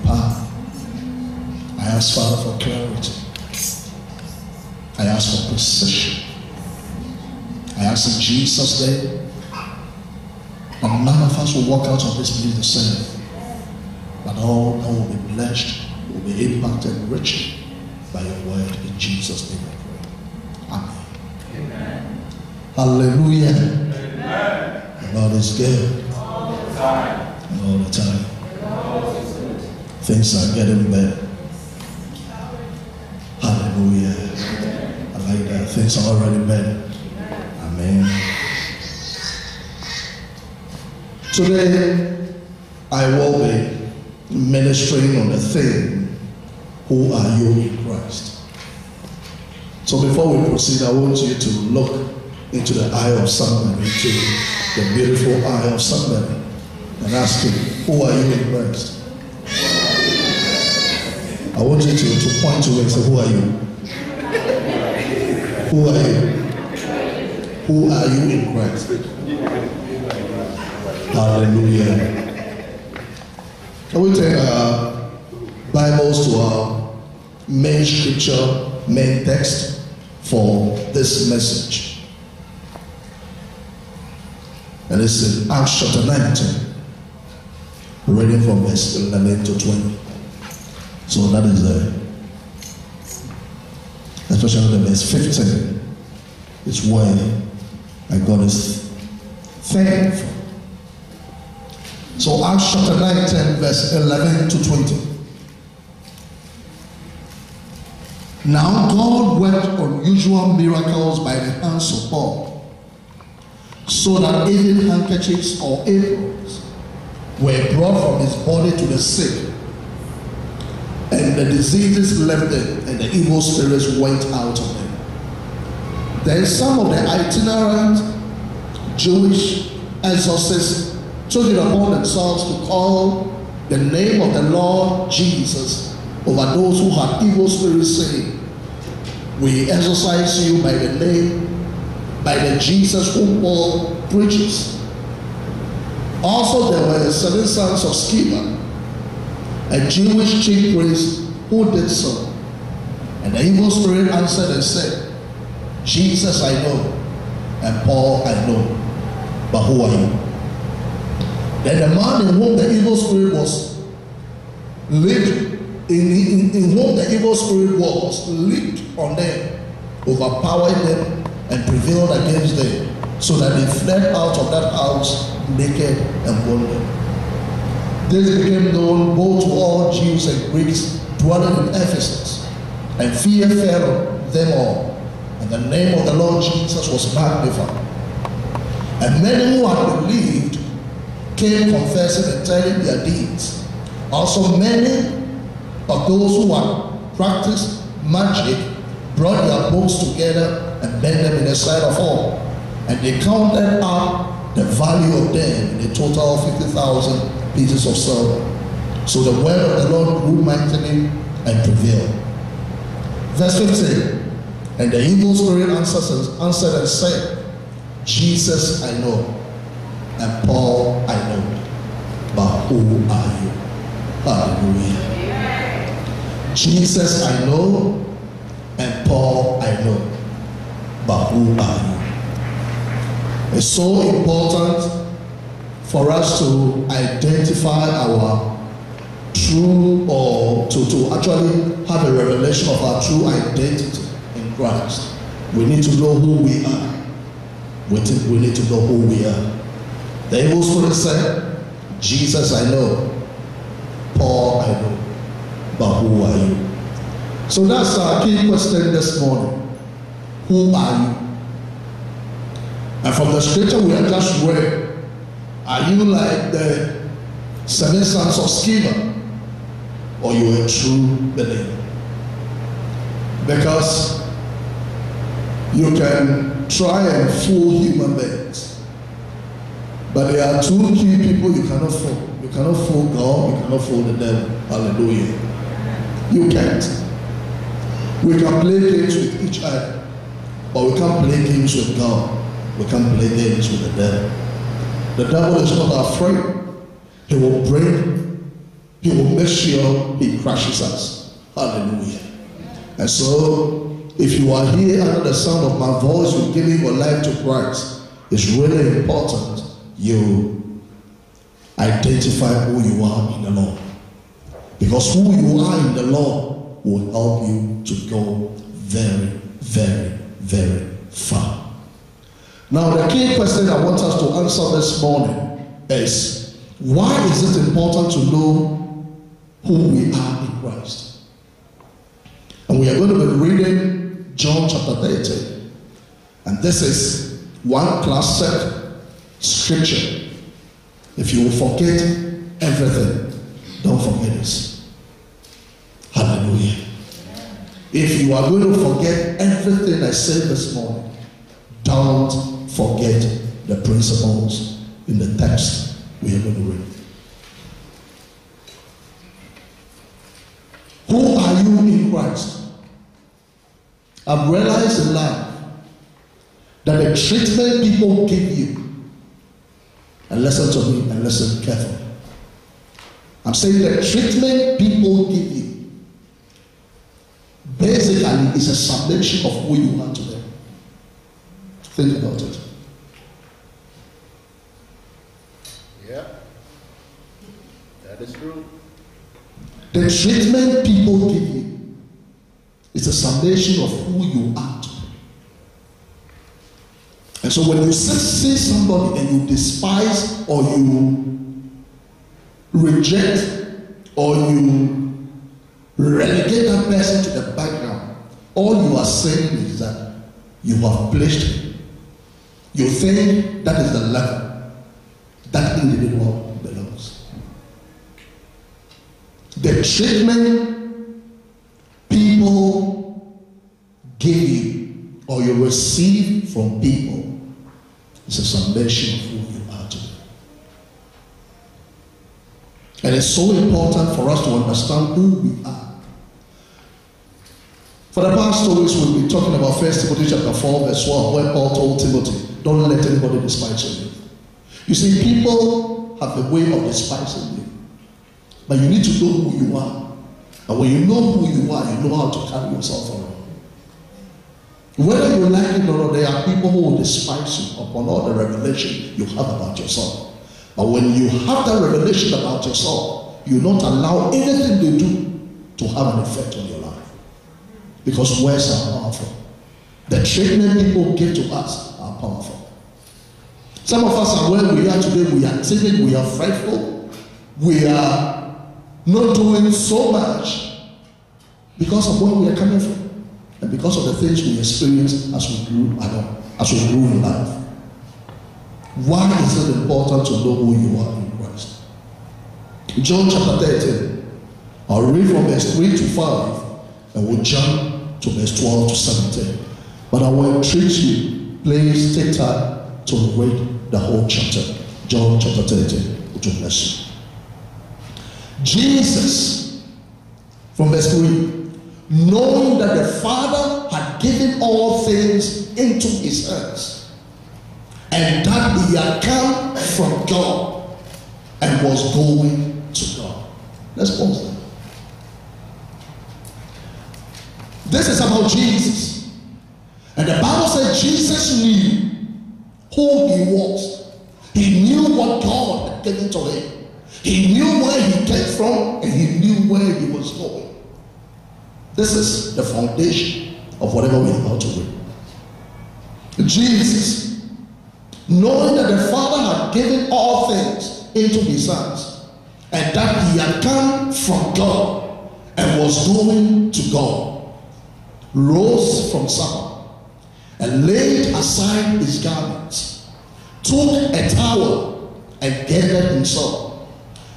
power. I ask, Father, for clarity. I ask for precision. I ask in Jesus' name, and none of us will walk out of this place the same, but all that will be blessed, will be impacted richly by your word. In Jesus' name I pray. Amen. Amen. Hallelujah. Amen. The Lord is good. All the time. And all the time. Things are getting better. Hallelujah. Amen. I like that. Things are already better. Amen. Today, I will be ministering on the theme, who are you in Christ? So before we proceed, I want you to look into the eye of somebody, into the beautiful eye of somebody, and ask him, who are you in Christ? I want you to point to him and say, who are you? Who are you? Who are you in Christ? Hallelujah. Can we take our Bibles to our main scripture, main text for this message? And it's in Acts chapter 19, reading from verse 11 to 20. So that is especially the verse 15. It's where I got this thankful. So Acts chapter 19, verse 11 to 20. Now God worked unusual miracles by the hands of Paul, so that even handkerchiefs or aprons were brought from his body to the sick, and the diseases left them, and the evil spirits went out of them. Then some of the itinerant Jewish exorcists took it upon themselves to call the name of the Lord Jesus over those who had evil spirits, saying, we exorcise you by the name, by the Jesus whom Paul preaches. Also there were 7 sons of Sceva, a Jewish chief priest, who did so. And the evil spirit answered and said, Jesus I know, and Paul I know, but who are you? Then the man in whom the evil spirit was leaped, in whom the evil spirit was, leaped on them, overpowered them, and prevailed against them, so that they fled out of that house naked and wounded. This became known both to all Jews and Greeks dwelling in Ephesus, and fear fell on them all, and the name of the Lord Jesus was magnified. And many who had believed came confessing and telling their deeds. Also many of those who had practiced magic brought their books together and bent them in the sight of all. And they counted up the value of them in a total of 50,000 pieces of silver. So the word of the Lord grew mightily and prevailed. Verse 15. And the evil spirit answered and said, Jesus I know, and Paul I know, but who are you? Hallelujah. Jesus I know, and Paul I know, but who are you? It's so important for us to identify our true, or to actually have a revelation of our true identity in Christ. We need to know who we are. We need to know who we are. The evil spirit said, Jesus I know, Paul I know, but who are you? So that's our key question this morning. Who are you? And from the scripture we have just read, are you like the 7 sons of Sceva, or you a true believer? Because you can try and fool human beings, but there are 2 key people you cannot fool. You cannot fool God, you cannot fool the devil. Hallelujah. You can't. We can play games with each other, but we can't play games with God. We can't play games with the devil. The devil is not afraid. He He will make sure he crushes us. Hallelujah. And so, if you are here under the sound of my voice, you're giving your life to Christ, it's really important you identify who you are in the Lord. Because who you are in the Lord will help you to go very, very, very far. Now, the key question I want us to answer this morning is, why is it important to know who we are in Christ? And we are going to be reading John chapter 13. And this is one classic scripture. If you will forget everything, don't forget this. Hallelujah. If you are going to forget everything I said this morning, don't forget the principles in the text we are going to read. Who are you in Christ? I've realized in life that the treatment people give you, and listen to me and listen carefully. I'm saying the treatment people give you basically is a summation of who you are to them. Think about it. Yeah, that is true. The treatment people give you is a summation of who you are to them. And so when you see somebody and you despise or you reject or you relegate that person to the background, all you are saying is that you have placed him. You think that is the level that individual belongs. The treatment people give you or you receive from people is a summation of who you are today. And it's so important for us to understand who we are. For the past 2 weeks, we've been talking about 1 Timothy chapter 4, verse 1, where Paul told Timothy, don't let anybody despise you. You see, people have a way of despising you. But you need to know who you are. And when you know who you are, you know how to carry yourself around. Whether you like it or not, there are people who will despise you upon all the revelation you have about yourself. But when you have that revelation about yourself, you not allow anything they do to have an effect on your life. Because words are powerful. The treatment people give to us are powerful. Some of us are where we are today. We are timid, we are frightful, we are not doing so much because of where we are coming from. And because of the things we experienced as we grew in life. Why is it important to know who you are in Christ? John chapter 13. I'll read from verse 3 to 5 and we'll jump to verse 12 to 17. But I will entreat you, please take time to read the whole chapter. John chapter 13. Which will bless you. Jesus, from verse 3. Knowing that the Father had given all things into his hands, and that he had come from God and was going to God. Let's pause there. This is about Jesus. And the Bible says Jesus knew who he was. He knew what God had given to him. He knew where he came from and he knew where he was going. This is the foundation of whatever we are about to read. Jesus, knowing that the Father had given all things into his hands, and that he had come from God and was going to God, rose from supper and laid aside his garments, took a towel and gathered himself.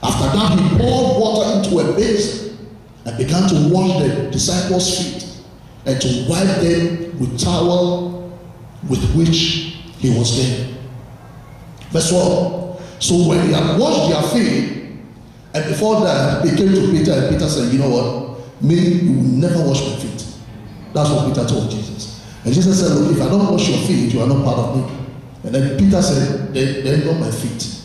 After that, he poured water into a basin and began to wash the disciples' feet and to wipe them with towel with which he was given. Verse 12. So when he had washed their feet, and before that, he came to Peter, and Peter said, you know what? Me, you will never wash my feet. That's what Peter told Jesus. And Jesus said, look, if I don't wash your feet, you are not part of me. And then Peter said, they're not my feet.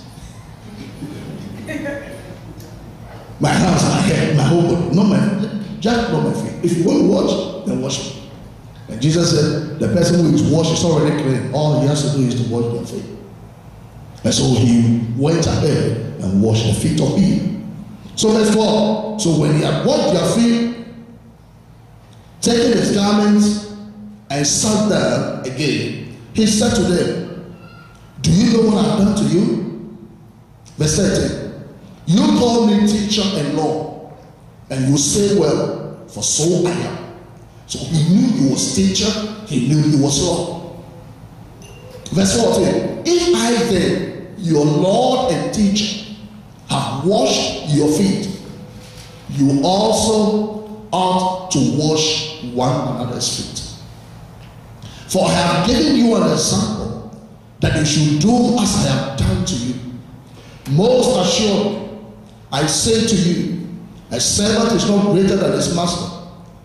My hands, my head, my whole body. Just not my feet. If you want to wash, then wash it. And Jesus said, the person who is washed is already clean. All he has to do is to wash their feet. And so he went ahead and washed the feet of Peter. So verse 12. So when he had washed their feet, taking his garments and sat down again, he said to them, do you know what I've done to you? Verse 13. You call me teacher and Lord, and you say, well, for so I am. So he knew he was teacher, he knew he was Lord. Verse 14. If I then, your Lord and teacher, have washed your feet, you also ought to wash one another's feet. For I have given you an example that you should do as I have done to you. Most assuredly, I say to you, a servant is not greater than his master,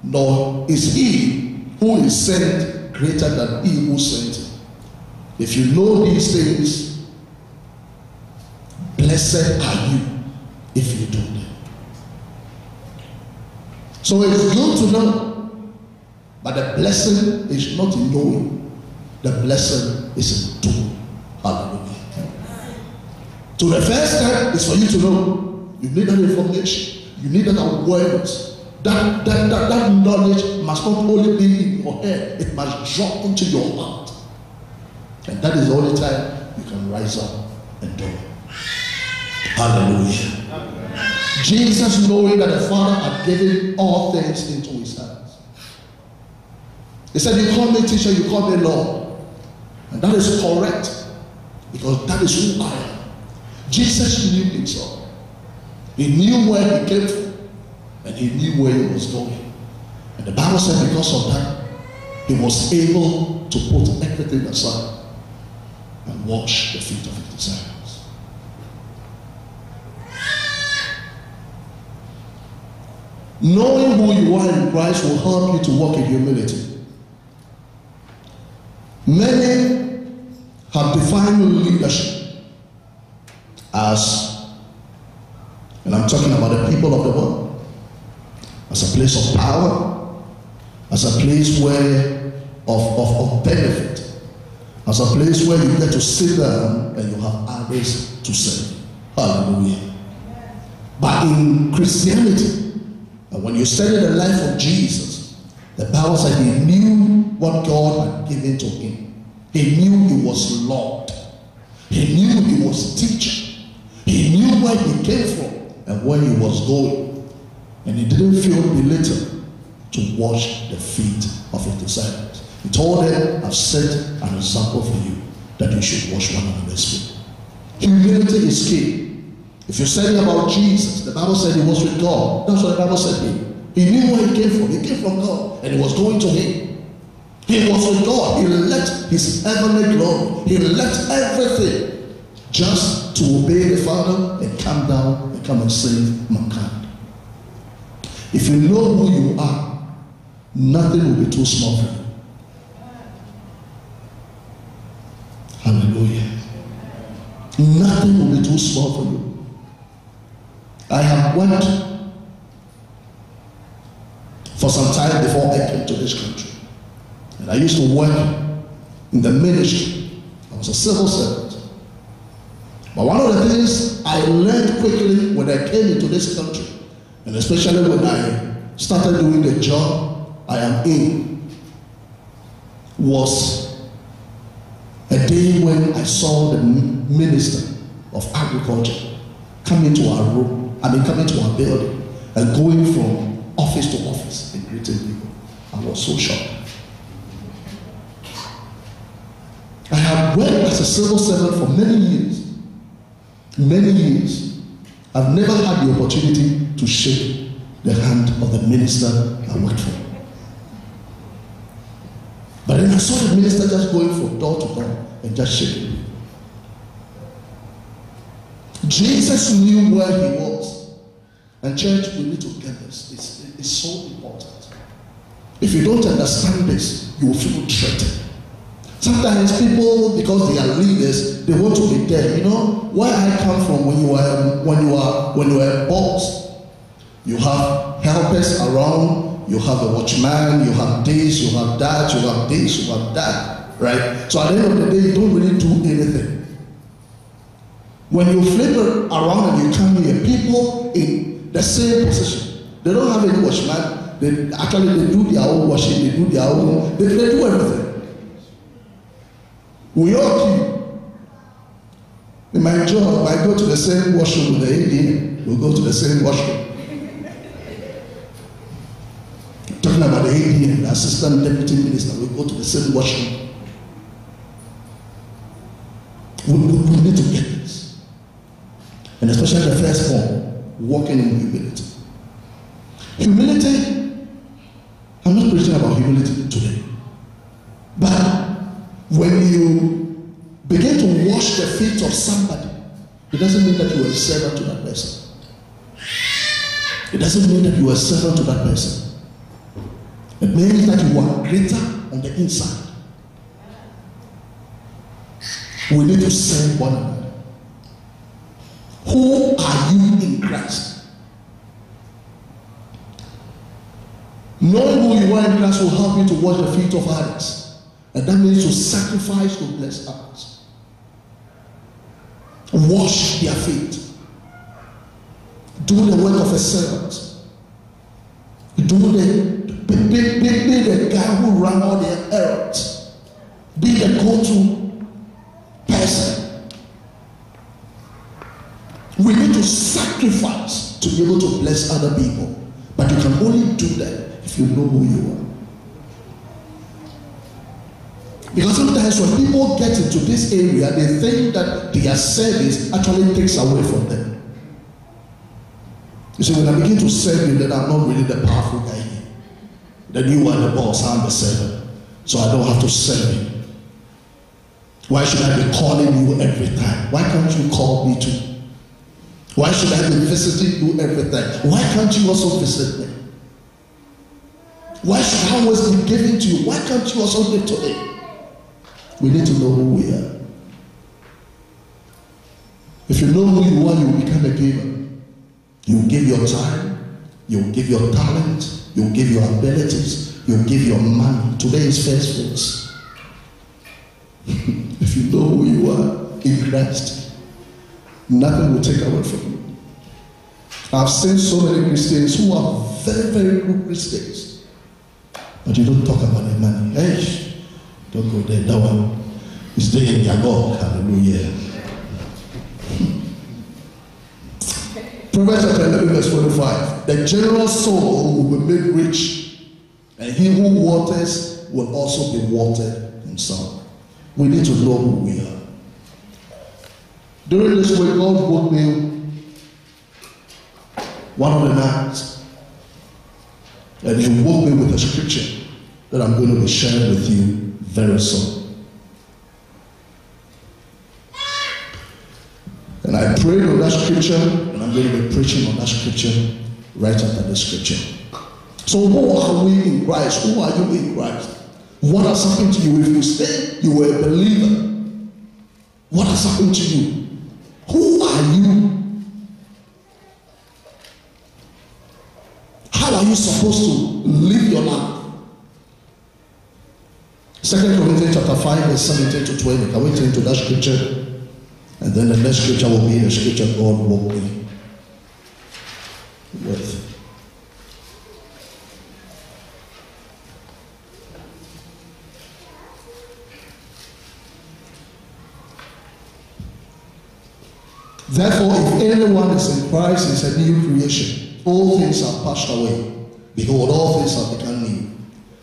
nor is he who is sent greater than he who sent him. If you know these things, blessed are you if you do them. So it's good to know, but the blessing is not in knowing. The blessing is in doing. Hallelujah. So the first step is for you to know. You need that information. You need that awareness. That knowledge must not only be in your head, it must drop into your heart. And that is the only time you can rise up and do it. Hallelujah. Amen. Jesus, knowing that the Father had given all things into his hands, he said, you call me teacher, you call me Lord. And that is correct, because that is who I am. Jesus knew himself. He knew where he came from, and he knew where he was going. And the Bible said because of that, he was able to put everything aside and wash the feet of his disciples. Knowing who you are in Christ will help you to walk in humility. Many have defined leadership as, and I'm talking about the people of the world, as a place of power, as a place where of benefit, as a place where you get to sit down and you have others to serve. Hallelujah. But in Christianity, and when you study the life of Jesus, the Bible said he knew what God had given to him. He knew he was Lord. He knew he was teacher. He knew where he came from and where he was going. And he didn't feel belittled to wash the feet of his disciples. He told them, I've set an example for you that you should wash one another's feet. Humility is key. If you're studying about Jesus, the Bible said he was with God. That's what the Bible said to him. He knew where he came from. He came from God and he was going to him. He was with God. He left his heavenly glory. He left everything just to obey the Father and come down and come and save mankind. If you know who you are, nothing will be too small for you. Hallelujah. Nothing will be too small for you. I have worked for some time before I came to this country. And I used to work in the ministry. I was a civil servant. But one of the things I learned quickly when I came into this country, and especially when I started doing the job I am in, was a day when I saw the Minister of Agriculture come into our room, coming to our building and going from office to office and greeting people. I was so shocked. I have worked as a civil servant for many years. Many years. I've never had the opportunity to shake the hand of the minister I worked for. But then I saw the minister just going from door to door and just shaking me. Jesus knew where he was. And church, we need to get this. It's so important. If you don't understand this, you will feel threatened. Sometimes people, because they are leaders, they want to be there. You know, where I come from, when you were a boss, You have helpers around, you have a watchman, you have this, you have that, you have this, you have that, right? So at the end of the day, you don't really do anything. When you flip it around and you come here, people in the same position, they don't have any watchman. They do their own washing, they do their own, they do everything. We all queue. In my job, I go to the same washroom with the AD, we go to the same washroom. Talking about the AD and the assistant deputy minister, we go to the same washroom. We need to get this. And especially the first one, walking in humility. Humility, I'm not preaching about humility today. But when you begin to wash the feet of somebody, it doesn't mean that you are a servant to that person. It doesn't mean that you are a servant to that person. It means that you are greater on the inside. We need to serve one another. Who are you in Christ? Knowing who you are in Christ will help you to wash the feet of others. And that means to sacrifice to bless others. Wash their feet. Do the work of a servant. Be the guy who ran all the errands. Be the go-to person. We need to sacrifice to be able to bless other people. But you can only do that if you know who you are. Because sometimes when people get into this area, they think that their service actually takes away from them. You see, when I begin to serve you, then I'm not really the powerful guy here. Then you are the boss, I'm the servant. So I don't have to serve you. Why should I be calling you every time? Why can't you call me too? Why should I be visiting you every time? Why can't you also visit me? Why should I always be giving to you? Why can't you also give to me? We need to know who we are. If you know who you are, you will become a giver. You will give your time, you will give your talent, you will give your abilities, you will give your money. Today is first fruits. If you know who you are in Christ, nothing will take away from you. I've seen so many Christians who are very, very good Christians, but you don't talk about their money. Hey, don't go there. That one is there in your God. Hallelujah. Proverbs chapter 11 verse 25. The generous soul will be made rich, and he who waters will also be watered himself. We need to know who we are. During this week, God woke me one of the nights, and he woke me with a scripture that I'm going to be sharing with you very soon. And I prayed on that scripture, and I'm going to be preaching on that scripture right after the scripture. So who are we in Christ? Who are you in Christ? What has happened to you? If you say you were a believer, what has happened to you? Who are you? How are you supposed to live your life? 2 Corinthians chapter 5 verse 17 to 20. Can we turn to that scripture? And then the next scripture will be the scripture God woke me with. Therefore, if anyone is in Christ, he is a new creation. All things have passed away. Behold, all things have become new.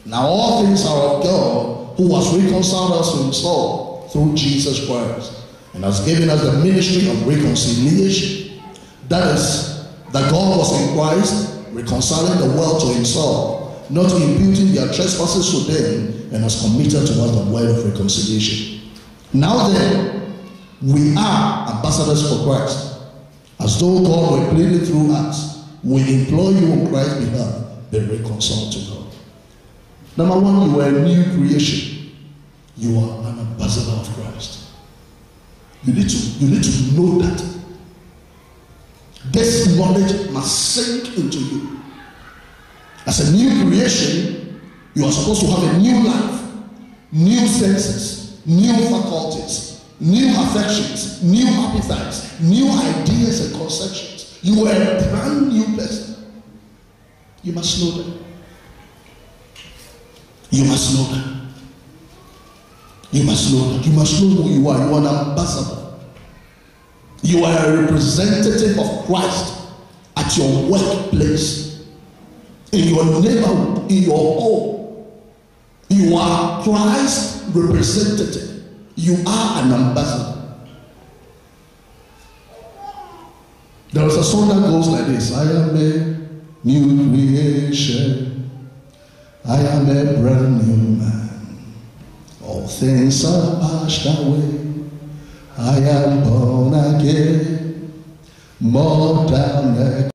Now all things are of God, who has reconciled us to himself through Jesus Christ, and has given us the ministry of reconciliation. That is, that God was in Christ, reconciling the world to himself, not imputing their trespasses to them, and has committed to us the word of reconciliation. Now then, we are ambassadors for Christ. As though God were pleading through us, we implore you on Christ's behalf, be reconciled to God. Number one, you are a new creation. You are an ambassador of Christ. You need to know that. This knowledge must sink into you. As a new creation, you are supposed to have a new life, new senses, new faculties, new affections, new appetites, new ideas and conceptions. You are a brand new person. You must know that. You must know that. You must know that. You must know who you are. You are an ambassador. You are a representative of Christ at your workplace, in your neighborhood, in your home. You are Christ's representative. You are an ambassador. There is a song that goes like this: I am a new creation. I am a brand new man. All things are passed away. I am born again. More than a